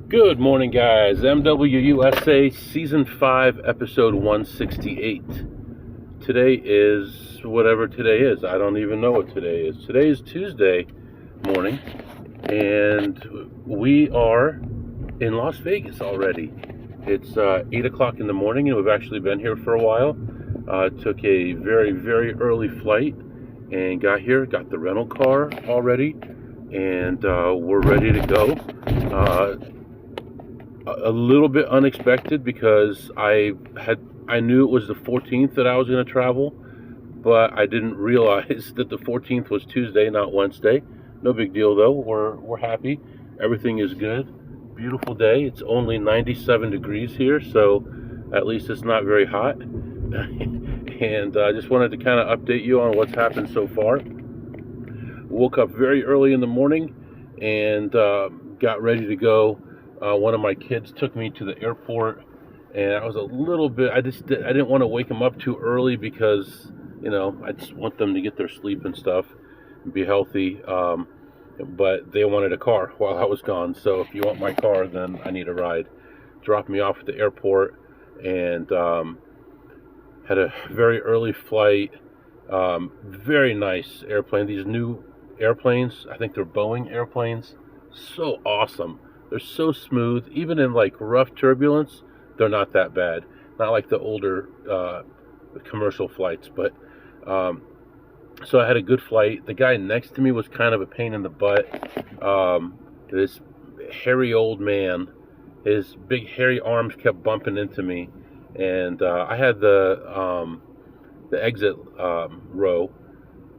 Good morning, guys. MWUSA Season 5, Episode 168. Today is whatever today is. I don't even know what today is. Today is Tuesday morning, and we are in Las Vegas already. It's 8 o'clock in the morning, and we've actually been here for a while. Took a very, very early flight and got here, got the rental car already, and we're ready to go. A little bit unexpected because I knew it was the 14th that I was going to travel, but I didn't realize that the 14th was Tuesday, not Wednesday. No big deal though. We're happy. Everything is good. Beautiful day. It's only 97 degrees here, so at least it's not very hot. And I just wanted to kind of update you on what's happened so far. Woke up very early in the morning and got ready to go. One of my kids took me to the airport, and I was a little bit, I didn't want to wake them up too early because, I just want them to get their sleep and stuff and be healthy. But they wanted a car while I was gone. So if you want my car, then I need a ride. Dropped me off at the airport and had a very early flight. Very nice airplane. These new airplanes, I think they're Boeing airplanes. So awesome. They're so smooth. Even in like rough turbulence, they're not that bad. Not like the older commercial flights, but so I had a good flight. The guy next to me was kind of a pain in the butt. This hairy old man, his big hairy arms kept bumping into me, and I had the exit row,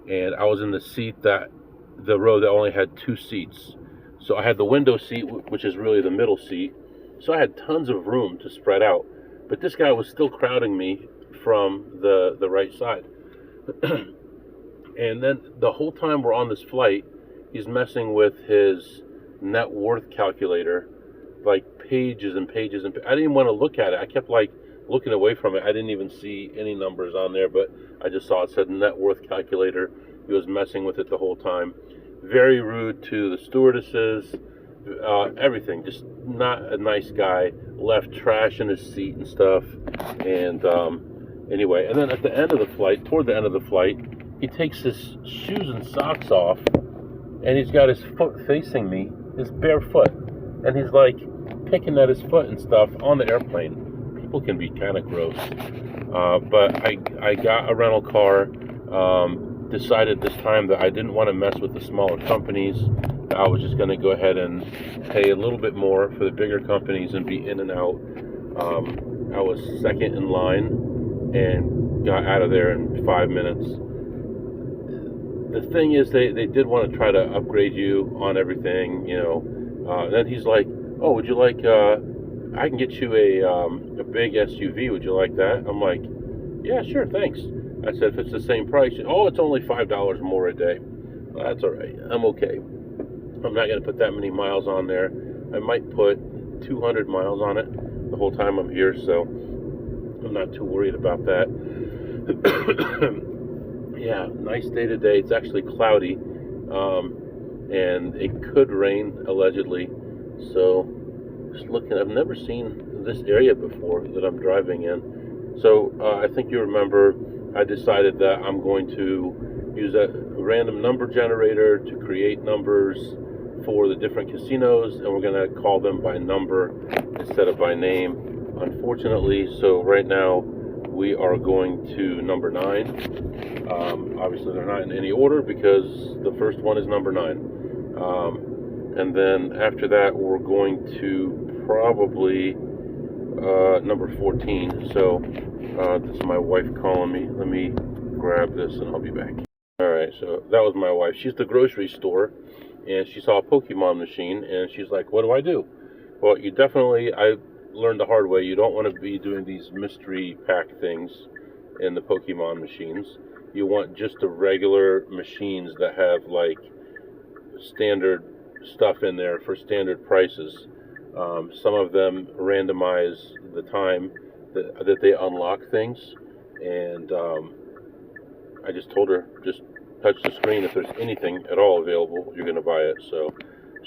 and I was in the row that only had two seats. So I had the window seat, which is really the middle seat. So I had tons of room to spread out. But this guy was still crowding me from the right side. And then the whole time we're on this flight, he's messing with his net worth calculator, like pages and pages and I didn't want to look at it. I kept like looking away from it. I didn't even see any numbers on there, but I just saw it said net worth calculator. He was messing with it the whole time. Very rude to the stewardesses, everything. Just not a nice guy. Left trash in his seat and stuff. And anyway, and then at the end of the flight, toward the end of the flight, he takes his shoes and socks off, and he's got his foot facing me, his bare foot, and he's like picking at his foot and stuff on the airplane. People can be kind of gross. But I got a rental car. Decided this time that I didn't want to mess with the smaller companies. I was just going to go ahead and pay a little bit more for the bigger companies and be in and out. I was second in line and got out of there in 5 minutes. The thing is, they did want to try to upgrade you on everything, And then he's like, "Oh, would you like? I can get you a big SUV. Would you like that?" I'm like, "Yeah, sure, thanks." I said, "If it's the same price," "Oh, it's only $5 more a day." Well, that's all right. I'm okay. I'm not going to put that many miles on there. I might put 200 miles on it the whole time I'm here, so I'm not too worried about that. Yeah, nice day today. It's actually cloudy, and it could rain allegedly. So just looking, I've never seen this area before that I'm driving in. So I think you remember I decided that I'm going to use a random number generator to create numbers for the different casinos, and we're going to call them by number instead of by name. Unfortunately, so right now we are going to number 9. Obviously they're not in any order because the first one is number 9. And then after that we're going to probably number 14. So this is my wife calling me. Let me grab this and I'll be back. Alright, so that was my wife. She's at the grocery store and she saw a Pokemon machine and she's like, "What do I do?" Well, I learned the hard way, you don't want to be doing these mystery pack things in the Pokemon machines. You want just the regular machines that have like standard stuff in there for standard prices. Some of them randomize the time that they unlock things, and I just told her, just touch the screen. If there's anything at all available, you're going to buy it. So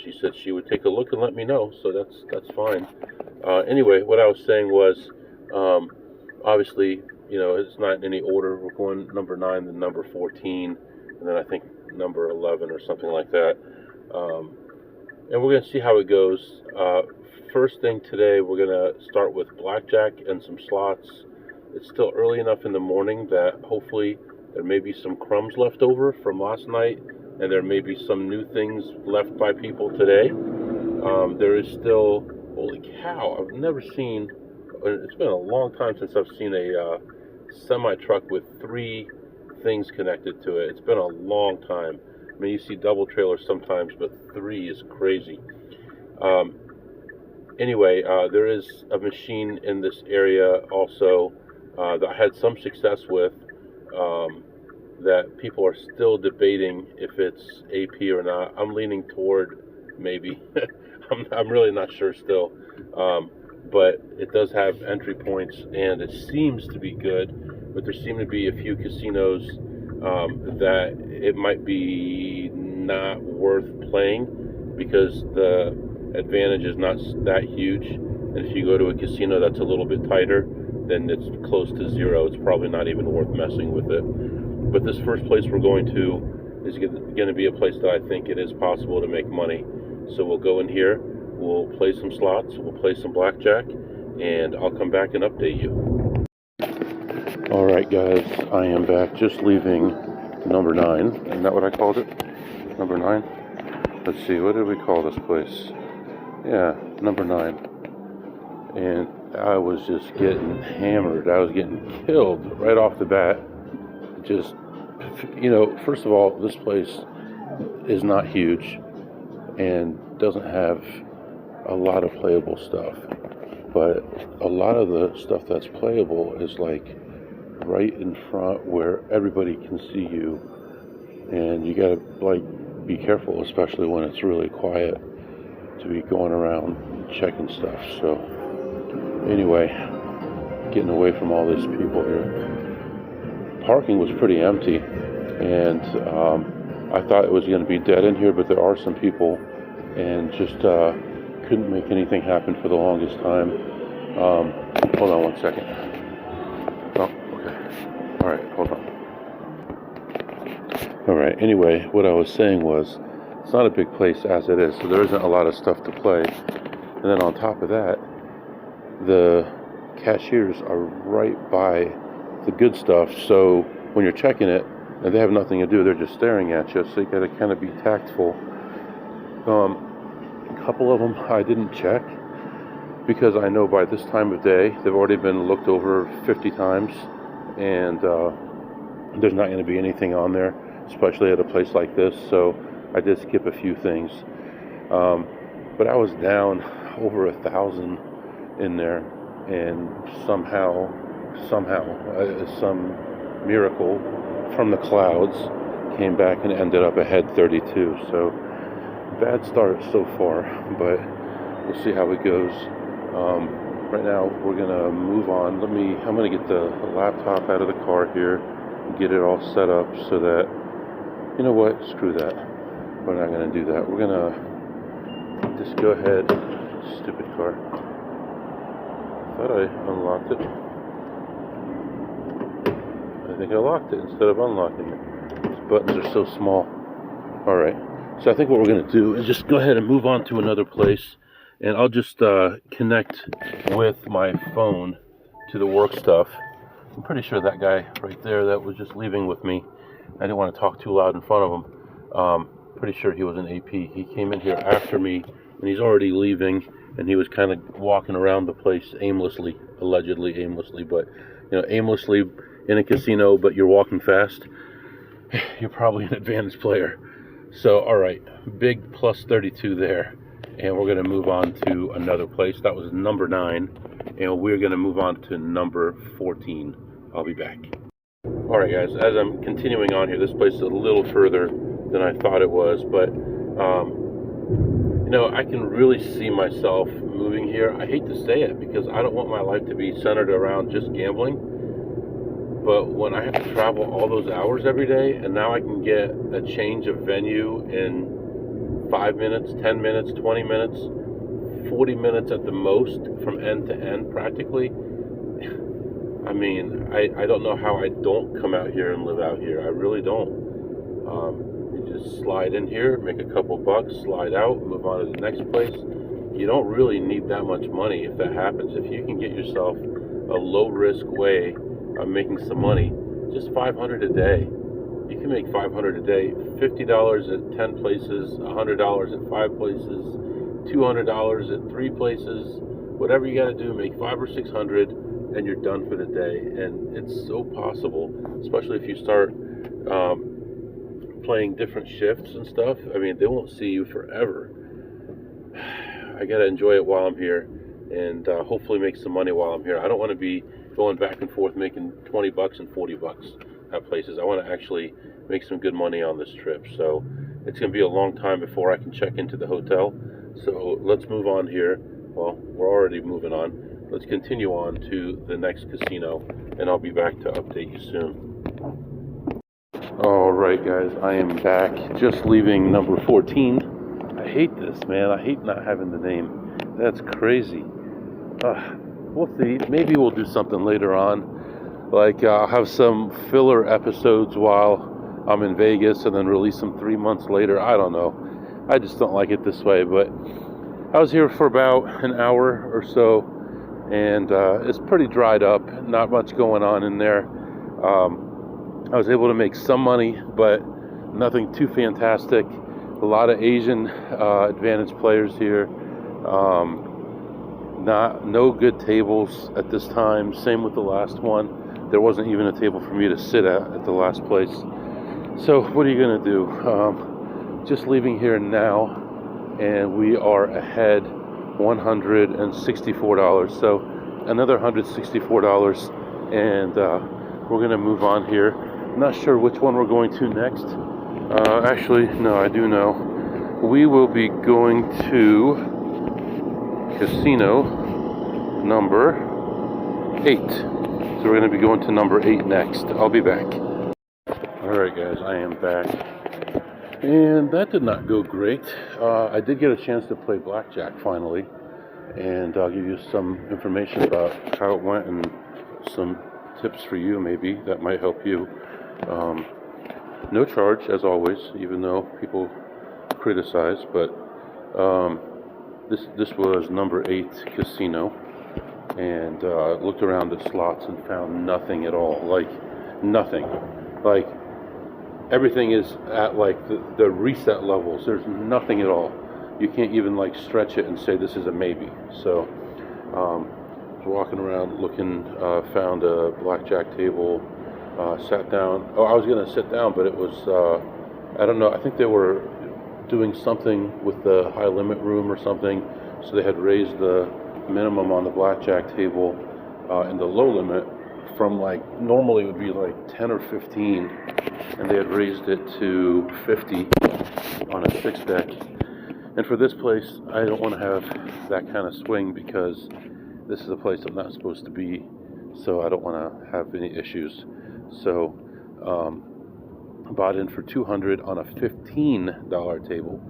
she said she would take a look and let me know, so that's fine. Anyway, what I was saying was, obviously, it's not in any order. We're going number 9, then number 14, and then I think number 11 or something like that. And we're going to see how it goes. First thing today, we're going to start with blackjack and some slots. It's still early enough in the morning that hopefully there may be some crumbs left over from last night, and there may be some new things left by people today. There is still, holy cow, I've never seen, it's been a long time since I've seen a semi-truck with 3 things connected to it. It's been a long time. I mean, you see double trailers sometimes, but 3 is crazy. Anyway, there is a machine in this area also that I had some success with, that people are still debating if it's AP or not. I'm leaning toward maybe. I'm really not sure still, but it does have entry points and it seems to be good, but there seem to be a few casinos that it might be not worth playing because the advantage is not that huge, and if you go to a casino that's a little bit tighter, then it's close to zero. It's probably not even worth messing with it. But this first place we're going to is going to be a place that I think it is possible to make money. So we'll go in here, we'll play some slots, we'll play some blackjack, and I'll come back and update you. Alright guys, I am back, just leaving number 9. Isn't that what I called it? Number 9? Let's see, what did we call this place? Yeah, number 9. And I was just getting hammered. I was getting killed right off the bat. Just, first of all, this place is not huge and doesn't have a lot of playable stuff. But a lot of the stuff that's playable is like right in front where everybody can see you. And you gotta be careful, especially when it's really quiet, to be going around checking stuff. So anyway, getting away from all these people here. Parking was pretty empty, and I thought it was going to be dead in here, but there are some people, and just couldn't make anything happen for the longest time. Hold on one second. Oh, okay. All right, hold on. All right, anyway, what I was saying was, it's not a big place as it is, so there isn't a lot of stuff to play. And then on top of that, the cashiers are right by the good stuff, so when you're checking it and they have nothing to do, they're just staring at you, so you gotta kind of be tactful. A couple of them I didn't check because I know by this time of day they've already been looked over 50 times, and there's not going to be anything on there, especially at a place like this, so I did skip a few things. But I was down over 1,000 in there, and somehow, some miracle from the clouds came back and ended up ahead 32. So bad start so far, but we'll see how it goes. Right now we're gonna move on. I'm gonna get the laptop out of the car here and get it all set up so that, you know what, screw that. We're not gonna do that. We're gonna just go ahead. Stupid car. Thought I unlocked it. I think I locked it instead of unlocking it. These buttons are so small. Alright, so I think what we're going to do is just go ahead and move on to another place, and I'll just connect with my phone to the work stuff. I'm pretty sure that guy right there that was just leaving with me, I didn't want to talk too loud in front of him. Pretty sure he was an AP. He came in here after me, and he's already leaving, and he was kind of walking around the place aimlessly, allegedly aimlessly, but aimlessly in a casino, but you're walking fast, you're probably an advanced player. So, alright, big plus 32 there, and we're going to move on to another place. That was number 9, and we're going to move on to number 14. I'll be back. Alright guys, as I'm continuing on here, this place is a little further than I thought it was, but I can really see myself moving here. I hate to say it because I don't want my life to be centered around just gambling, but when I have to travel all those hours every day, and now I can get a change of venue in 5 minutes, 10 minutes, 20 minutes, 40 minutes at the most from end to end practically. I mean, I don't know how I don't come out here and live out here. I really don't. You just slide in here, make a couple bucks, slide out, move on to the next place. You don't really need that much money if that happens. If you can get yourself a low-risk way of making some money, just $500 a day. You can make $500 a day, $50 at 10 places, $100 at 5 places, $200 at 3 places. Whatever you got to do, make $500 or $600, and you're done for the day. And it's so possible, especially if you start playing different shifts and stuff. I mean, they won't see you forever. I got to enjoy it while I'm here, and hopefully make some money while I'm here. I don't want to be going back and forth making 20 bucks and 40 bucks at places. I want to actually make some good money on this trip. So it's going to be a long time before I can check into the hotel. So let's move on here. Well, we're already moving on. Let's continue on to the next casino, and I'll be back to update you soon. All right, guys, I am back. Just leaving number 14. I hate this, man. I hate not having the name. That's crazy. We'll see. Maybe we'll do something later on. Like, I'll have some filler episodes while I'm in Vegas and then release them 3 months later. I don't know. I just don't like it this way. But I was here for about an hour or so, and it's pretty dried up. Not much going on in there. I was able to make some money, but nothing too fantastic. A lot of Asian advantage players here. No good tables at this time. Same with the last one. There wasn't even a table for me to sit at the last place. So what are you gonna do? Just leaving here now, and we are ahead $164. So another $164, and we're gonna move on here. Not sure which one we're going to next. Actually, no, I do know. We will be going to casino number 8. So we're going to be going to number 8 next. I'll be back. Alright guys, I am back. And that did not go great. I did get a chance to play blackjack finally. And I'll give you some information about how it went and some tips for you maybe that might help you. No charge, as always, even though people criticize, but this was number 8 casino, and looked around the slots and found nothing at all. Like nothing. Like everything is at like the reset levels. There's nothing at all. You can't even like stretch it and say this is a maybe. So was walking around looking, found a blackjack table, sat down. Oh, I was gonna sit down, but it was I don't know, I think they were doing something with the high limit room or something, so they had raised the minimum on the blackjack table and the low limit from like normally it would be like 10 or 15, and they had raised it to 50 on a 6 deck. And for this place, I don't want to have that kind of swing because this is a place I'm not supposed to be, so I don't want to have any issues. So bought in for $200 on a $15 table,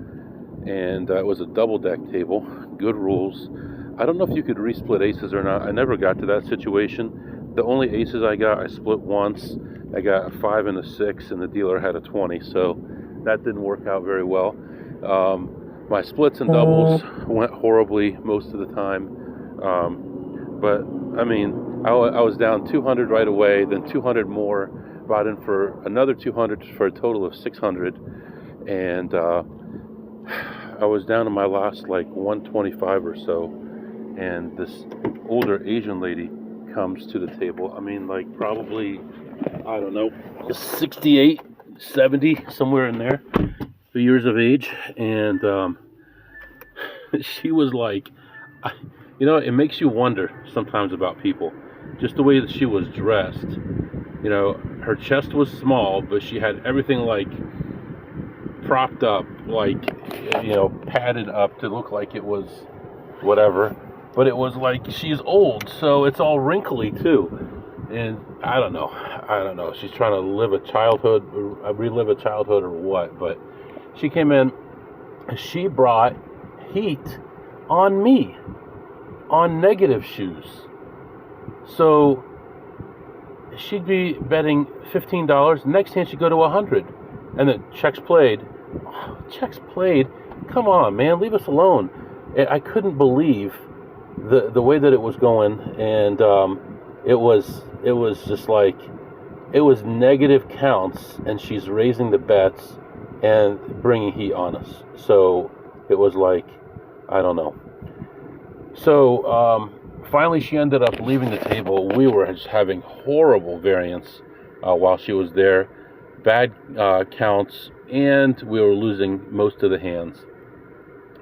and it was a double deck table. Good rules. I don't know if you could resplit aces or not. I never got to that situation. The only aces I got, I split once. I got a 5 and a 6, and the dealer had a 20, so that didn't work out very well. My splits and doubles went horribly most of the time, but I mean, I was down 200 right away, then 200 more, bought in for another 200 for a total of 600, and I was down to my last like 125 or so, and this older Asian lady comes to the table. I mean, like probably, I don't know, 68, 70, somewhere in there, the years of age, and she was like, you know, it makes you wonder sometimes about people, just the way that she was dressed. You know, her chest was small, but she had everything like propped up, like, you know, padded up to look like it was whatever, but it was like she's old, so it's all wrinkly too. And I don't know, she's trying to relive a childhood or what, but she came in she brought heat on me, on negative shoes. So she'd be betting $15. Next hand she'd go to $100, and then checks played. Oh, checks played. Come on, man, leave us alone. I couldn't believe the way that it was going, and it was just like, it was negative counts, and she's raising the bets and bringing heat on us. So it was like, I don't know. So finally, she ended up leaving the table. We were just having horrible variance while she was there, bad counts, and we were losing most of the hands.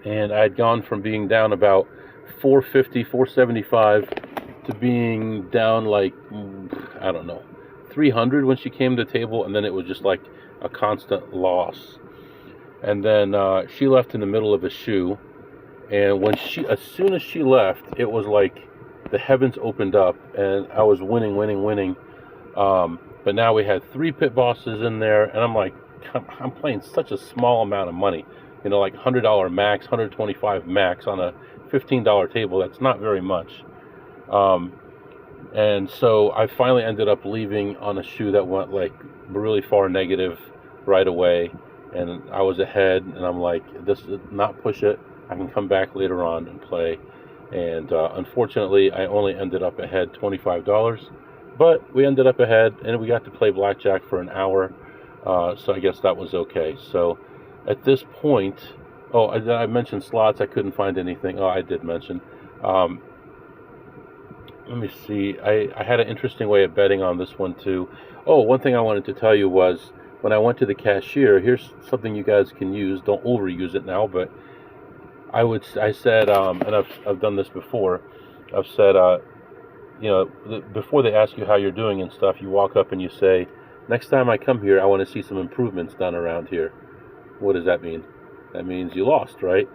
And I had gone from being down about 450, 475 to being down like, I don't know, 300 when she came to the table, and then it was just like a constant loss. And then she left in the middle of a shoe, and as soon as she left, it was like the heavens opened up, and I was winning. But now we had 3 pit bosses in there, and I'm like, I'm playing such a small amount of money, like $100 max, $125 max on a $15 table. That's not very much. And so I finally ended up leaving on a shoe that went like really far negative right away, and I was ahead, and I'm like, this is not push it. I can come back later on and play. And unfortunately, I only ended up ahead $25, but we ended up ahead, and we got to play blackjack for an hour. So I guess that was okay. So at this point, I mentioned slots. I couldn't find anything. I did mention. Let me see. I had an interesting way of betting on this one too. One thing I wanted to tell you was when I went to the cashier, here's something you guys can use. Don't overuse it now, but I said, and I've done this before. I've said, before they ask you how you're doing and stuff, you walk up and you say, next time I come here, I want to see some improvements done around here. What does that mean? That means you lost, right?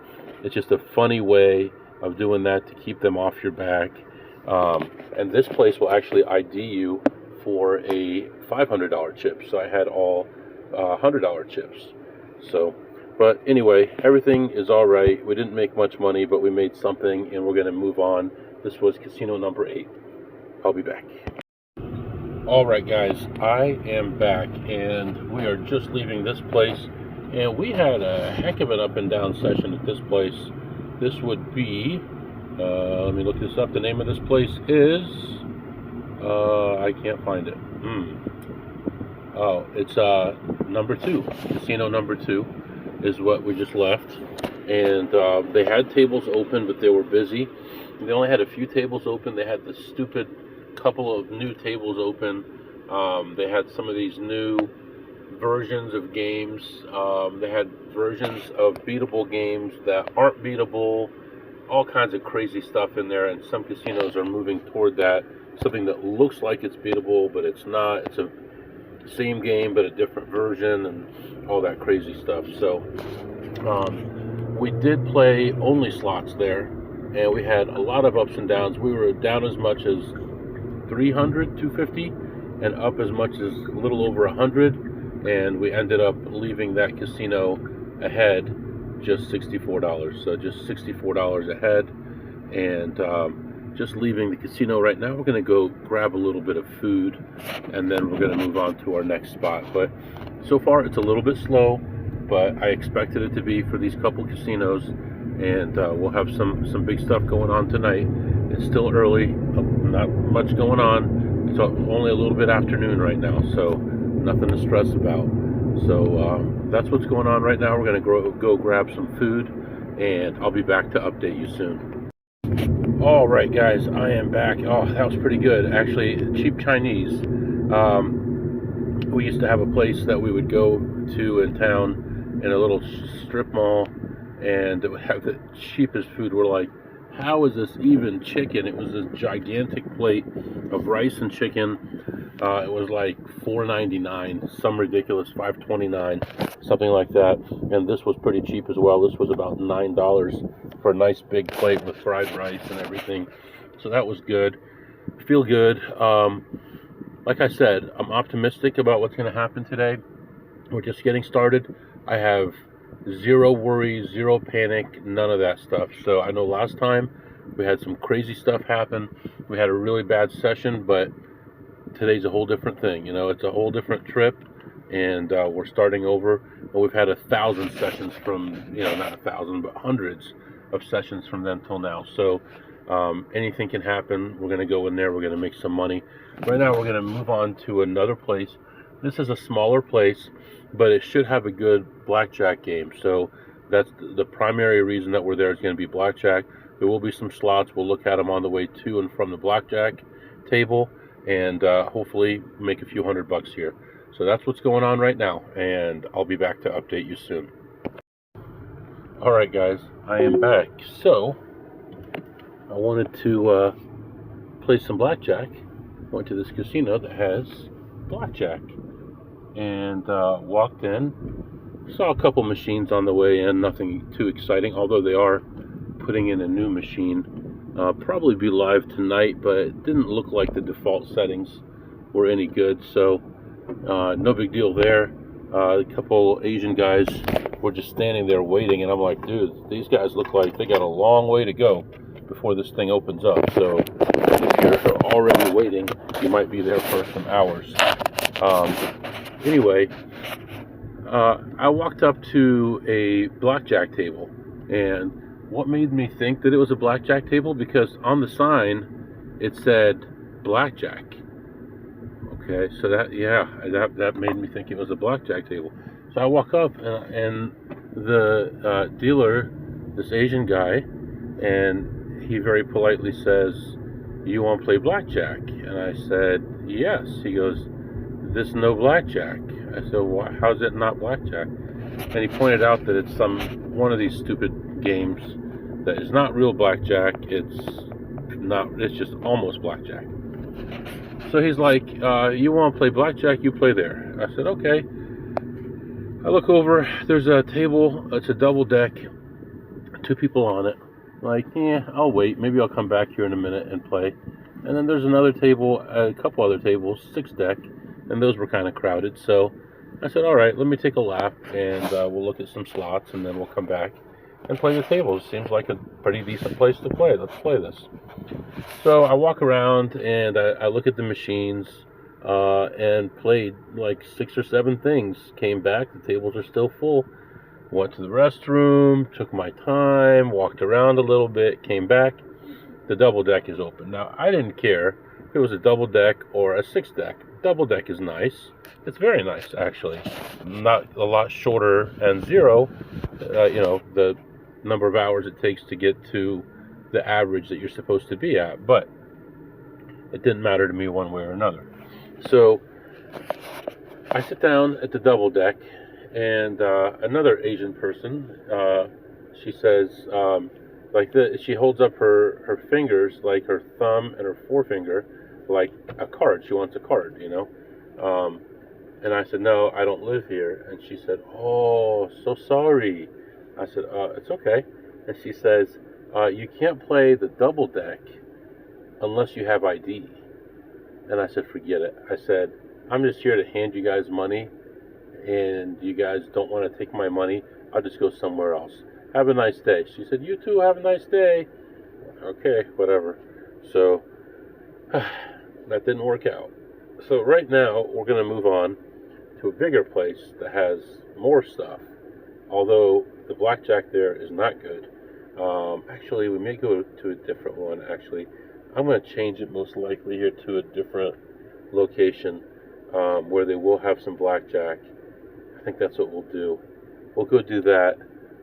It's just a funny way of doing that to keep them off your back. And this place will actually ID you for a $500 chip. So I had all $100 chips. So, but anyway, everything is all right. We didn't make much money, but we made something, and we're going to move on. This was casino number 8. I'll be back. All right, guys, I am back, and we are just leaving this place. And we had a heck of an up and down session at this place. This would be, let me look this up. The name of this place is, I can't find it. It's number 2. Casino number 2 is what we just left. And they had tables open, but they were busy. They only had a few tables open. They had the stupid couple of new tables open. They had some of these new versions of games. They had versions of beatable games that aren't beatable. All kinds of crazy stuff in there, and some casinos are moving toward that. Something that looks like it's beatable, but it's not. It's a same game, but a different version, and all that crazy stuff. So we did play only slots there, and we had a lot of ups and downs. We were down as much as 300, 250, and up as much as a little over 100, and we ended up leaving that casino ahead just $64. So just $64 ahead, and just leaving the casino right now. We're going to go grab a little bit of food, and then we're going to move on to our next spot. But so far it's a little bit slow, but I expected it to be for these couple casinos, and we'll have some big stuff going on tonight. It's still early, not much going on. It's only a little bit afternoon right now, so nothing to stress about. So that's what's going on right now. We're going to go grab some food, and I'll be back to update you soon. All right, guys, I am back. Oh, that was pretty good. Actually, cheap Chinese. We used to have a place that we would go to in town in a little strip mall, and it would have the cheapest food. We're like, how is this even chicken? It was this gigantic plate of rice and chicken. It was like $4.99, some ridiculous $5.29, something like that. And this was pretty cheap as well. This was about $9 for a nice big plate with fried rice and everything. So that was good. Feel good. Like I said, I'm optimistic about what's going to happen today. We're just getting started. I have Zero worries, zero panic, none of that stuff. So I know last time we had some crazy stuff happen. We had a really bad session, but today's a whole different thing. It's a whole different trip, and we're starting over. And we've had 1,000 sessions from, not 1,000, but hundreds of sessions from then till now. So anything can happen. We're going to go in there. We're going to make some money. Right now, we're going to move on to another place. This is a smaller place, but it should have a good blackjack game. So that's the primary reason that we're there is going to be blackjack. There will be some slots. We'll look at them on the way to and from the blackjack table, and hopefully make a few $100 here. So that's what's going on right now, and I'll be back to update you soon. Alright guys, I am back. So I wanted to play some blackjack. Went to this casino that has blackjack, and walked in. Saw a couple machines on the way in, nothing too exciting, although they are putting in a new machine. Probably be live tonight, but it didn't look like the default settings were any good, so no big deal there. A couple Asian guys were just standing there waiting, and I'm like, dude, these guys look like they got a long way to go before this thing opens up. So if you're already waiting, you might be there for some hours. Anyway, I walked up to a blackjack table, and what made me think that it was a blackjack table, because on the sign it said blackjack. Okay, so that made me think it was a blackjack table. So I walk up, and the dealer, this Asian guy, and he very politely says, "You want to play blackjack?" And I said, "Yes." He goes, "This no blackjack." I said, well, "How's it not blackjack?" And he pointed out that it's one of these stupid games that is not real blackjack. It's just almost blackjack. So he's like, "You want to play blackjack? You play there." I said, "Okay." I look over, there's a table, it's a double deck, 2 people on it. Like, I'll wait, maybe I'll come back here in a minute and play. And then there's another table, a couple other tables, 6 deck, and those were kind of crowded. So I said, all right, let me take a lap, and we'll look at some slots, and then we'll come back and play the tables. Seems like a pretty decent place to play. Let's play this. So I walk around, and I look at the machines, and played like 6 or 7 things. Came back, the tables are still full. Went to the restroom, took my time, walked around a little bit, came back. The double deck is open. Now, I didn't care if it was a double deck or a 6 deck. Double deck is nice. It's very nice, actually. Not a lot shorter, and 0, the number of hours it takes to get to the average that you're supposed to be at. But it didn't matter to me one way or another. So I sit down at the double deck, and another Asian person, she says, she holds up her fingers, like her thumb and her forefinger, like a card. She wants a card, and I said, "No, I don't live here." And she said, "Oh, so sorry." I said, "It's okay." And she says, "You can't play the double deck unless you have ID." And I said, "Forget it." I said, "I'm just here to hand you guys money, and you guys don't want to take my money. I'll just go somewhere else. Have a nice day." She said, "You too, have a nice day." Okay, whatever. So that didn't work out. So right now we're going to move on to a bigger place that has more stuff, although the blackjack there is not good. Actually, we may go to a different one. Actually, I'm going to change it most likely here to a different location where they will have some blackjack. I think that's what we'll do. We'll go do that,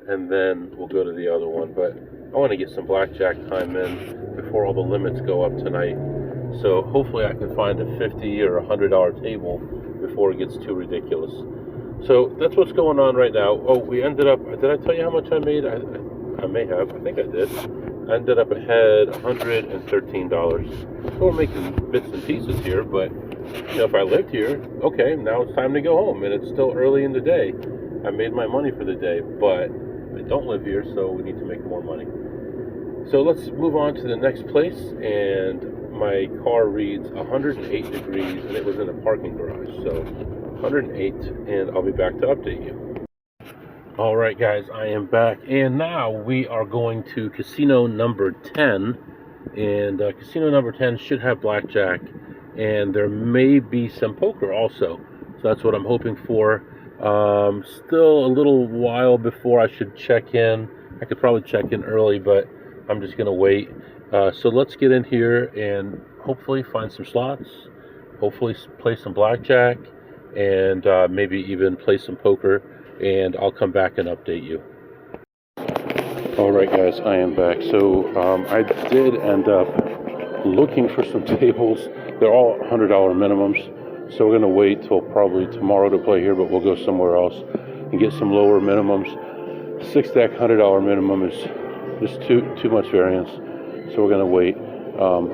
and then we'll go to the other one. But I want to get some blackjack time in before all the limits go up tonight. So hopefully I can find a $50 or $100 table before it gets too ridiculous. So that's what's going on right now. Oh, we ended up, did I tell you how much I made? I may have. I think I did. I ended up ahead $113. So we're making bits and pieces here, but if I lived here, okay, now it's time to go home, and it's still early in the day. I made my money for the day, but I don't live here, so we need to make more money. So let's move on to the next place, and my car reads 108 degrees, and it was in a parking garage, so 108, and I'll be back to update you. All right, guys, I am back, and now we are going to casino number 10. And casino number 10 should have blackjack, and there may be some poker also. So that's what I'm hoping for. Still a little while before I should check in. I could probably check in early, but I'm just going to wait. So let's get in here and hopefully find some slots, hopefully play some blackjack, and maybe even play some poker. And I'll come back and update you. All right, guys, I am back. So I did end up looking for some tables. They're all $100 minimums. So we're going to wait till probably tomorrow to play here, but we'll go somewhere else and get some lower minimums. 6-stack $100 minimum is just too much variance. So we're going to wait.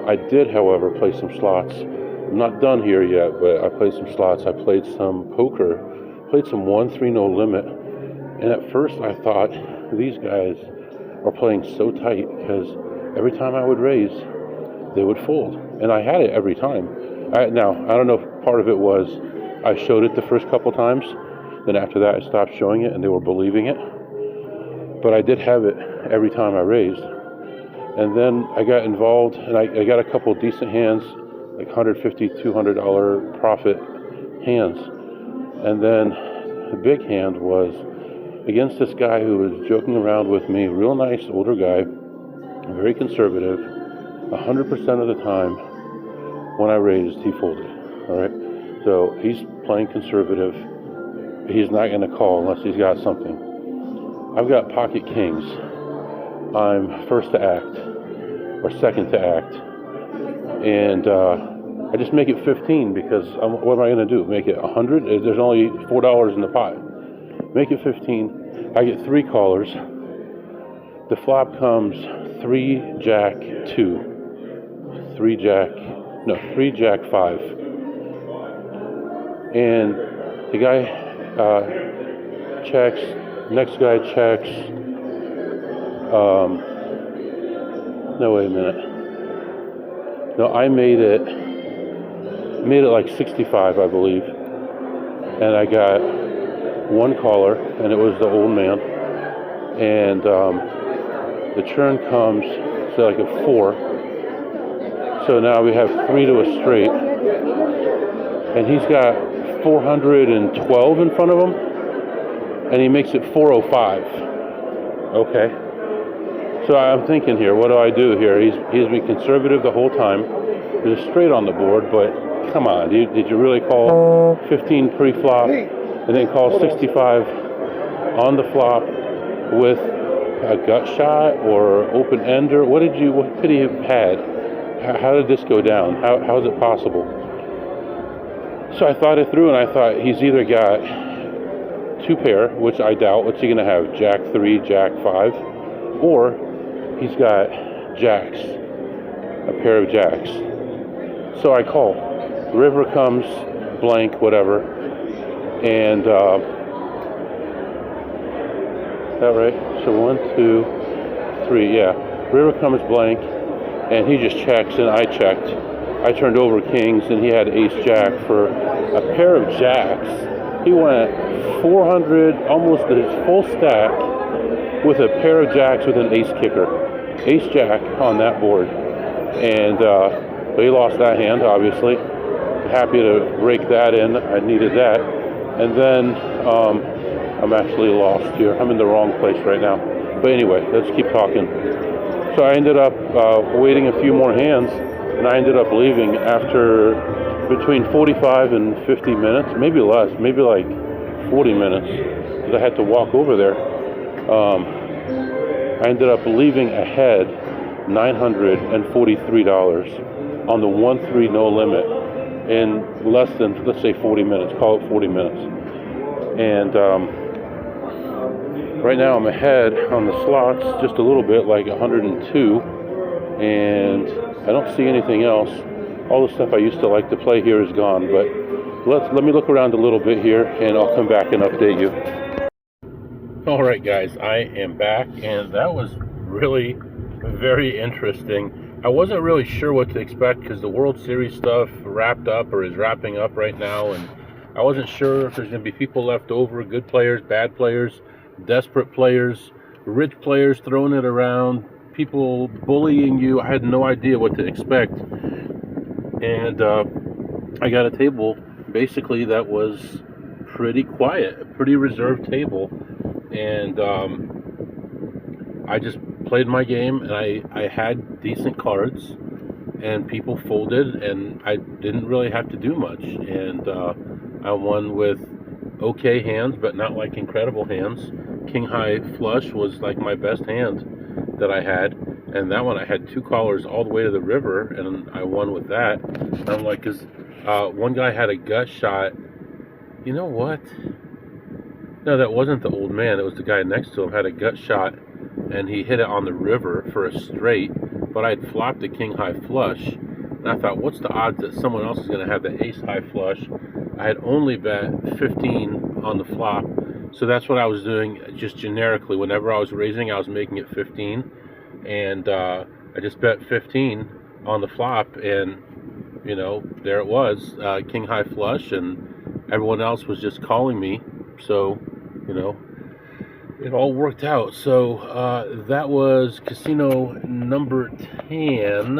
I did, however, play some slots. I'm not done here yet, but I played some slots. I played some poker. Played some 1-3 no limit, and at first I thought these guys are playing so tight because every time I would raise, they would fold, and I had it every time. Now I don't know if part of it was I showed it the first couple times, then after that I stopped showing it and they were believing it, but I did have it every time I raised. And then I got involved, and I got a couple decent hands, like $150, $200 profit hands. And then the big hand was against this guy who was joking around with me, real nice older guy, very conservative. 100% of the time when I raised, he folded. All right, so he's playing conservative. He's not going to call unless he's got something. I've got pocket kings. I'm first to act or second to act, and I just make it 15 because what am I going to do? Make it 100? There's only $4 in the pot. Make it 15. I get 3 callers. The flop comes 3 jack 2, 3 jack 5, and the guy checks. Next guy checks. No, wait a minute. No, I made it like 65, I believe, and I got 1 caller, and it was the old man, and the turn comes to like a 4, so now we have 3 to a straight, and he's got 412 in front of him, and he makes it 405. Okay, so I'm thinking here, what do I do here? He's been conservative the whole time. There's a straight on the board, but come on, did you really call 15 pre-flop and then call 65 on the flop with a gut shot or open ender? What could he have had? How did this go down? How is it possible? So I thought it through, and I thought he's either got 2 pair, which I doubt. What's he going to have? Jack 3, Jack 5, or he's got jacks, a pair of jacks. So I call. River comes blank, whatever, and that right? So 1, 2, 3, yeah. River comes blank, and he just checks, and I checked. I turned over kings, and he had ace jack for a pair of jacks. He went 400, almost his full stack, with a pair of jacks with an ace kicker, ace jack on that board, and he lost that hand, obviously. Happy to rake that in. I needed that. And then I'm actually lost here. I'm in the wrong place right now. But anyway, let's keep talking. So I ended up waiting a few more hands, and I ended up leaving after between 45 and 50 minutes, maybe less, maybe like 40 minutes, because I had to walk over there. I ended up leaving ahead $943 on the 1-3 no limit in less than, let's say, 40 minutes. Call it 40 minutes. And right now I'm ahead on the slots just a little bit, like 102, and I don't see anything else. All the stuff I used to like to play here is gone, but let me look around a little bit here, and I'll come back and update you. All right, guys, I am back, and that was really very interesting. I wasn't really sure what to expect because the World Series stuff wrapped up or is wrapping up right now, and I wasn't sure if there's going to be people left over, good players, bad players. desperate players, rich players throwing it around, people bullying you. I had no idea what to expect. And I got a table basically that was pretty quiet, a pretty reserved table. And I just played my game, and I had decent cards, and people folded, and I didn't really have to do much. And I won with okay hands, but not like incredible hands. King high flush was like my best hand that I had, and that one I had two callers all the way to the river, and I won with that. And I'm like, because one guy had a gut shot. You know what? No, that wasn't the old man. It was the guy next to him had a gut shot, and he hit it on the river for a straight. But I'd flopped a king high flush, and I thought, what's the odds that someone else is going to have the ace high flush? I had only bet 15 on the flop, so that's what I was doing just generically. Whenever I was raising, I was making it 15, and I just bet 15 on the flop, and there it was, king high flush, and everyone else was just calling me. So, it all worked out. So that was casino number 10,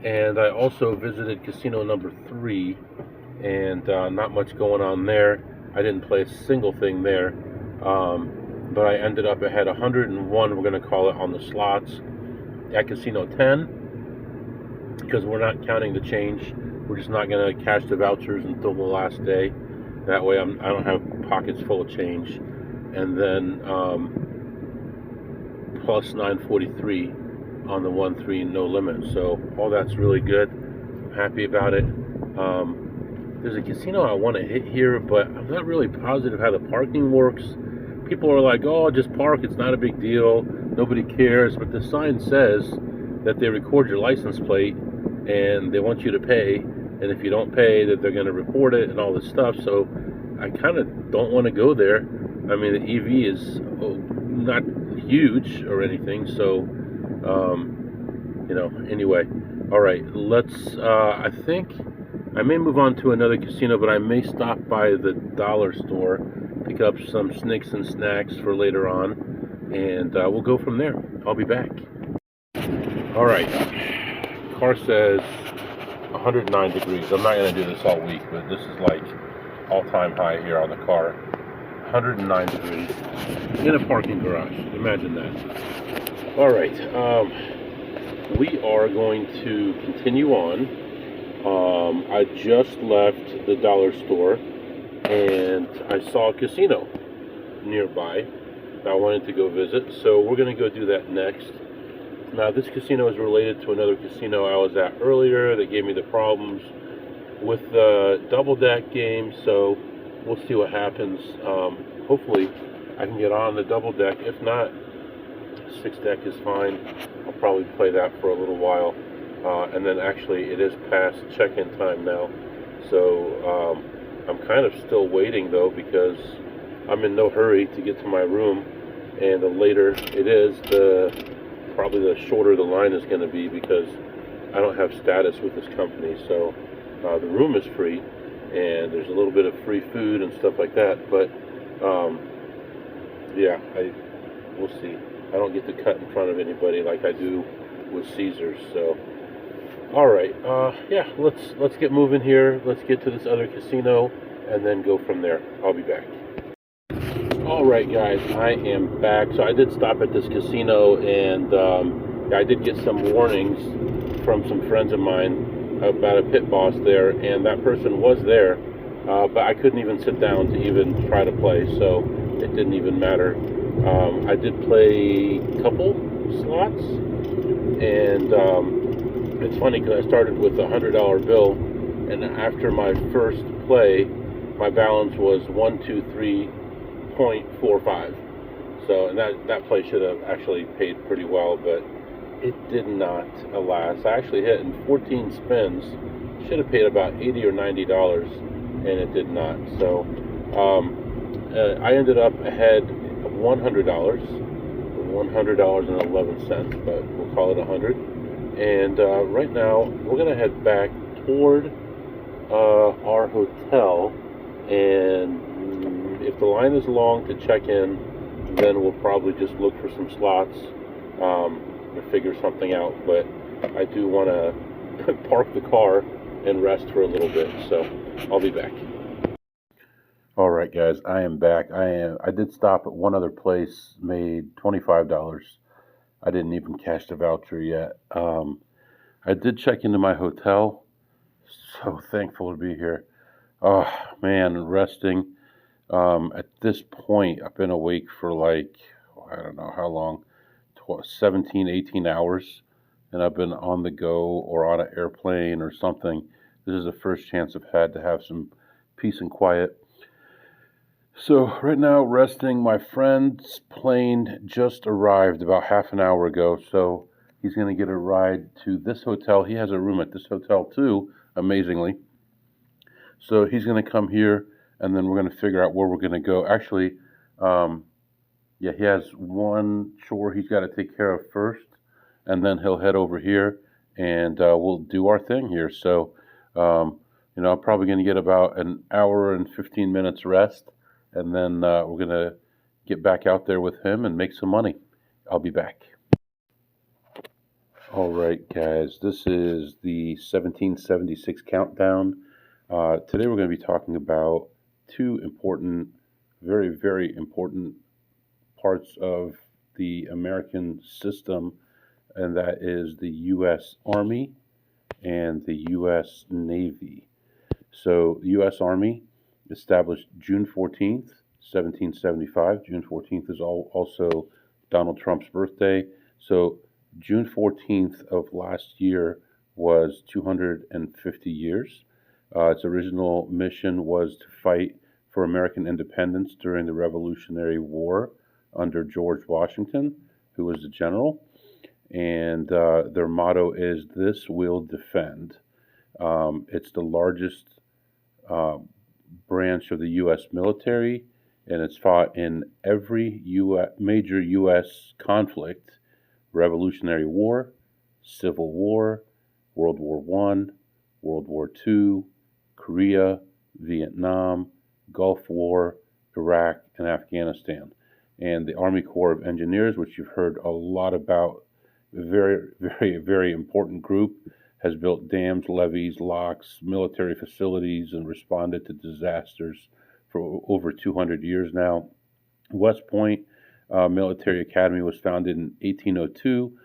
and I also visited casino number 3, and not much going on there. I didn't play a single thing there, but I ended up, I had 101, we're going to call it, on the slots at casino 10, because we're not counting the change. We're just not going to cash the vouchers until the last day. That way I don't have pockets full of change. And then plus 943 on the 1-3 no limit. So all that's really good. I'm happy about it. There's a casino I want to hit here, but I'm not really positive how the parking works. People are like, oh, just park, it's not a big deal, nobody cares. But the sign says that they record your license plate and they want you to pay, and if you don't pay, that they're going to report it and all this stuff. So I kind of don't want to go there. I mean, the EV is not huge or anything, so anyway. All right, let's I think I may move on to another casino, but I may stop by the dollar store, pick up some snicks and snacks for later on, and we'll go from there. I'll be back. All right, car says 109 degrees. I'm not going to do this all week, but this is like all-time high here on the car. 109 degrees in a parking garage. Imagine that. All right, we are going to continue on. I just left the dollar store, and I saw a casino nearby that I wanted to go visit, so we're going to go do that next. Now, this casino is related to another casino I was at earlier that gave me the problems with the double deck game, so we'll see what happens. Hopefully I can get on the double deck. If not, 6 deck is fine. I'll probably play that for a little while. And then actually it is past check-in time now, so I'm kind of still waiting though, because I'm in no hurry to get to my room, and the later it is, probably the shorter the line is going to be, because I don't have status with this company. So the room is free, and there's a little bit of free food and stuff like that, but yeah, we'll see. I don't get to cut in front of anybody like I do with Caesars. So all right, yeah, let's get moving here. Let's get to this other casino and then go from there. I'll be back. All right, guys, I am back. So I did stop at this casino, and I did get some warnings from some friends of mine about a pit boss there, and that person was there, but I couldn't even sit down to even try to play, so it didn't even matter. I did play a couple slots, and it's funny because I started with a $100 bill, and after my first play, my balance was 123.45. So, and that play should have actually paid pretty well, but it did not, alas. I actually hit in 14 spins, should have paid about $80 or $90, and it did not. So, I ended up ahead of $100, $100.11, but we'll call it 100. And right now, we're going to head back toward our hotel, and if the line is long to check in, then we'll probably just look for some slots to figure something out. But I do want to park the car and rest for a little bit, so I'll be back. All right, guys, I am back. I did stop at one other place, made $25. I didn't even cash the voucher yet. I did check into my hotel. So thankful to be here. Oh man, resting. At this point, I've been awake for like, I don't know how long, 17, 18 hours, and I've been on the go or on an airplane or something. This is the first chance I've had to have some peace and quiet. So right now, resting. My friend's plane just arrived about half an hour ago, so he's going to get a ride to this hotel. He has a room at this hotel too, amazingly. So he's going to come here, and then we're going to figure out where we're going to go. Actually, yeah, he has one chore he's got to take care of first, and then he'll head over here, and we'll do our thing here. So, I'm probably going to get about an hour and 15 minutes rest, and then we're going to get back out there with him and make some money. I'll be back. All right, guys, this is the 1776 countdown. Today we're going to be talking about two important, very, very important parts of the American system, and that is the U.S. Army and the U.S. Navy. So the U.S. Army, established June 14th, 1775. June 14th is also Donald Trump's birthday. So June 14th of last year was 250 years. Its original mission was to fight for American independence during the Revolutionary War under George Washington, who was the general. And their motto is, "This will defend." It's the largest branch of the U.S. military, and it's fought in every major U.S. conflict: Revolutionary War, Civil War, World War I, World War II, Korea, Vietnam, Gulf War, Iraq, and Afghanistan. And the Army Corps of Engineers, which you've heard a lot about, a very, very, very important group, has built dams, levees, locks, military facilities, and responded to disasters for over 200 years now. West Point Military Academy was founded in 1802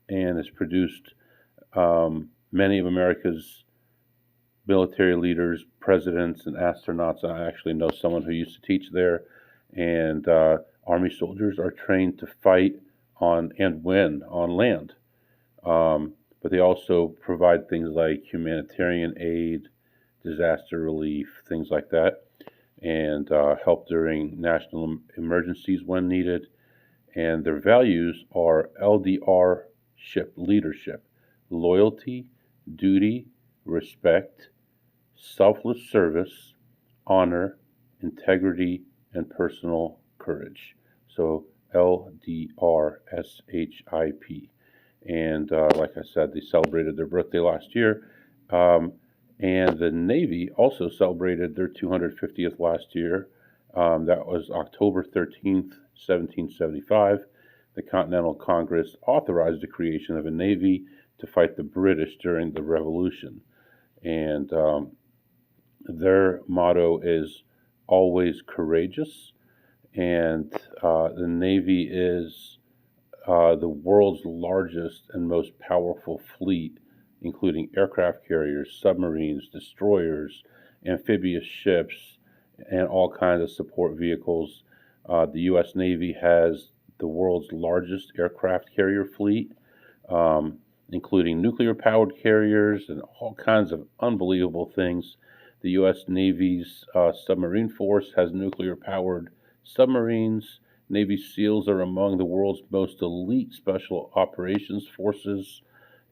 and has produced many of America's military leaders, presidents, and astronauts. I actually know someone who used to teach there. And Army soldiers are trained to fight on and win on land. But they also provide things like humanitarian aid, disaster relief, things like that, and help during national emergencies when needed. And their values are LDR ship leadership: loyalty, duty, respect, selfless service, honor, integrity, and personal courage. So LDRSHIP. And like I said, they celebrated their birthday last year. And the Navy also celebrated their 250th last year. That was October 13th, 1775. The Continental Congress authorized the creation of a Navy to fight the British during the Revolution. And their motto is always courageous. And the Navy is the world's largest and most powerful fleet, including aircraft carriers, submarines, destroyers, amphibious ships, and all kinds of support vehicles. The U.S. Navy has the world's largest aircraft carrier fleet, including nuclear-powered carriers and all kinds of unbelievable things. The U.S. Navy's submarine force has nuclear-powered submarines. Navy SEALs are among the world's most elite special operations forces,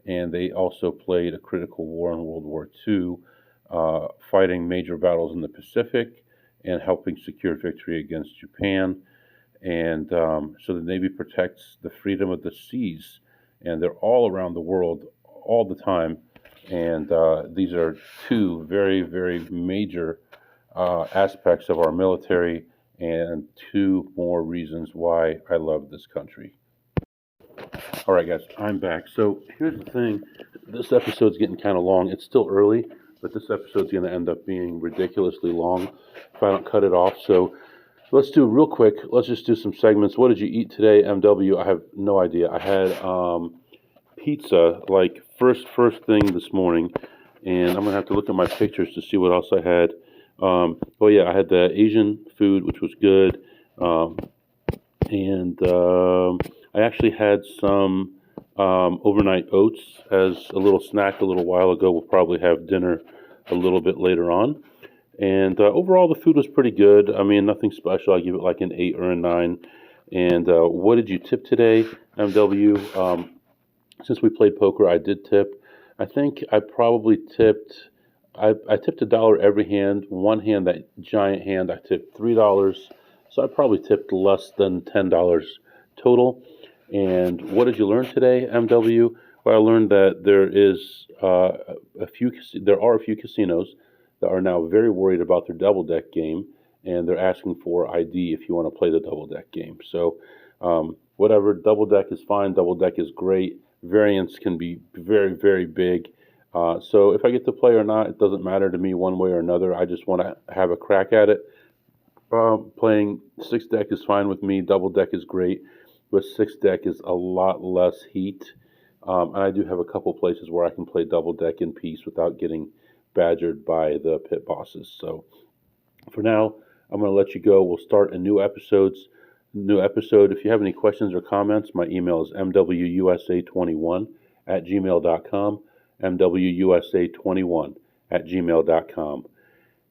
and they also played a critical role in World War II, fighting major battles in the Pacific and helping secure victory against Japan. And so the Navy protects the freedom of the seas, and they're all around the world all the time. And these are two very, very major aspects of our military and 2 more reasons why I love this country. All right, guys, I'm back. So here's the thing. This episode's getting kind of long. It's still early, but this episode's going to end up being ridiculously long if I don't cut it off. So let's do real quick. Let's just do some segments. What did you eat today, MW? I have no idea. I had pizza, like first thing this morning, and I'm gonna have to look at my pictures to see what else I had. Oh yeah, I had the Asian food, which was good, um, and I actually had some overnight oats as a little snack a little while ago. We'll probably have dinner a little bit later on. And overall, the food was pretty good. I mean, nothing special. I give it like an 8 or a 9. And what did you tip today, MW? Since we played poker, I did tip. I think I probably tipped. I tipped $1 every hand. One hand, that giant hand, I tipped $3. So I probably tipped less than $10 total. And what did you learn today, MW? Well, I learned that there are a few casinos that are now very worried about their double deck game, and they're asking for ID if you want to play the double deck game. So, whatever, double deck is fine. Double deck is great. Variance can be very, very big. So if I get to play or not, it doesn't matter to me one way or another. I just want to have a crack at it. Playing six deck is fine with me. Double deck is great, but six deck is a lot less heat. And I do have a couple places where I can play double deck in peace without getting badgered by the pit bosses. So for now, I'm going to let you go. We'll start a new episode. If you have any questions or comments, my email is mwusa21 at gmail.com. mwusa21 at gmail.com.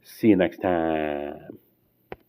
See you next time.